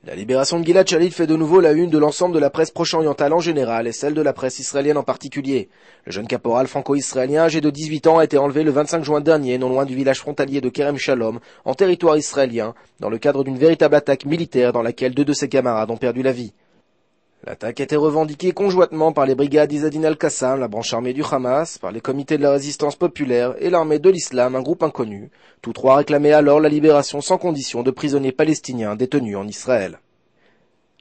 La libération de Gilad Shalit fait de nouveau la une de l'ensemble de la presse proche-orientale en général et celle de la presse israélienne en particulier. Le jeune caporal franco-israélien âgé de 18 ans a été enlevé le 25 juin dernier non loin du village frontalier de Kerem Shalom, en territoire israélien, dans le cadre d'une véritable attaque militaire dans laquelle 2 de ses camarades ont perdu la vie. L'attaque a été revendiquée conjointement par les brigades Izzadin al-Qassam, la branche armée du Hamas, par les comités de la résistance populaire et l'armée de l'islam, un groupe inconnu. Tous trois réclamaient alors la libération sans condition de prisonniers palestiniens détenus en Israël.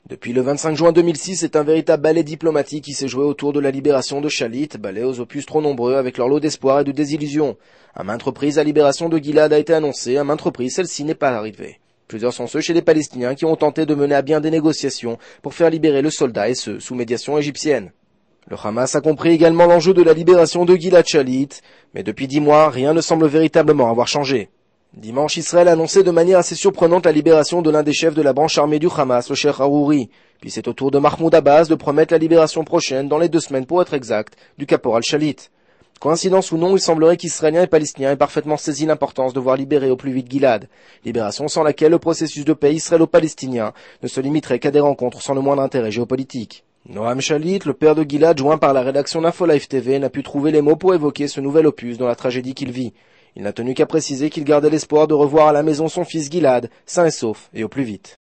Depuis le 25 juin 2006, c'est un véritable ballet diplomatique qui s'est joué autour de la libération de Shalit, ballet aux opus trop nombreux avec leur lot d'espoir et de désillusions. À maintes reprises, la libération de Gilad a été annoncée, à maintes reprises, celle-ci n'est pas arrivée. Plusieurs sont ceux chez les Palestiniens qui ont tenté de mener à bien des négociations pour faire libérer le soldat et ce, sous médiation égyptienne. Le Hamas a compris également l'enjeu de la libération de Gilad Shalit, mais depuis 10 mois, rien ne semble véritablement avoir changé. Dimanche, Israël a annoncé de manière assez surprenante la libération de l'un des chefs de la branche armée du Hamas, le Cheikh Harouri. Puis c'est au tour de Mahmoud Abbas de promettre la libération prochaine, dans les 2 semaines pour être exact, du caporal Shalit. Coïncidence ou non, il semblerait qu'Israéliens et Palestiniens aient parfaitement saisi l'importance de voir libérer au plus vite Gilad. Libération sans laquelle le processus de paix israélo-palestinien ne se limiterait qu'à des rencontres sans le moindre intérêt géopolitique. Noam Shalit, le père de Gilad, joint par la rédaction d'InfoLive TV, n'a pu trouver les mots pour évoquer ce nouvel opus dans la tragédie qu'il vit. Il n'a tenu qu'à préciser qu'il gardait l'espoir de revoir à la maison son fils Gilad, sain et sauf, et au plus vite.